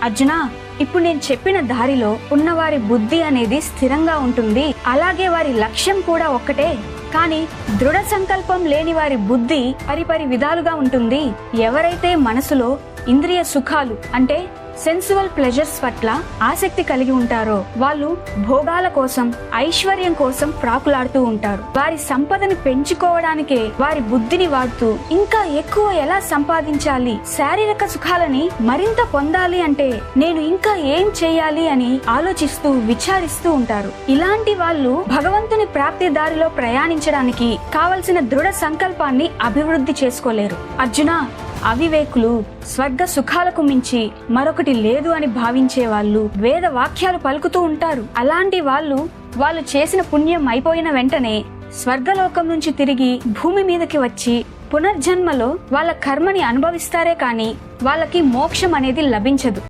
అర్జున, ఇప్పుడు నేను చెప్పిన దారిలో ఉన్నవారి బుద్ధి అనేది స్థిరంగా ఉంటుంది, అలాగే వారి లక్ష్యం కూడా ఒక్కటే. కానీ దృఢ సంకల్పం లేని వారి బుద్ధి పరిపరి విధాలుగా ఉంటుంది. ఎవరైతే మనసులో ఇంద్రియ సుఖాలు అంటే సెన్సువల్ ప్లెజర్స్ పట్ల ఆసక్తి కలిగి ఉంటారో వాళ్ళు భోగాల కోసం, ఐశ్వర్యం కోసం ప్రాకులాడుతూ ఉంటారు. వారి సంపదని పెంచుకోవడానికే వారి బుద్ధిని వాడుతూ ఇంకా ఎక్కువ ఎలా సంపాదించాలి, శారీరక సుఖాలని మరింత పొందాలి అంటే నేను ఇంకా ఏం చేయాలి అని ఆలోచిస్తూ విచారిస్తూ ఉంటారు. ఇలాంటి వాళ్ళు భగవంతుని ప్రాప్తి దారిలో ప్రయాణించడానికి కావలసిన దృఢ సంకల్పాన్ని అభివృద్ధి చేసుకోలేరు. అర్జున, అవివేకులు స్వర్గ సుఖాలకు మించి మరొకటి లేదు అని భావించే వాళ్ళు వేద వాక్యాలు పలుకుతూ ఉంటారు. అలాంటి వాళ్ళు చేసిన పుణ్యం అయిపోయిన వెంటనే స్వర్గలోకం నుంచి తిరిగి భూమి మీదకి వచ్చి పునర్జన్మలో వాళ్ళ కర్మని అనుభవిస్తారే కాని వాళ్ళకి మోక్షం అనేది లభించదు.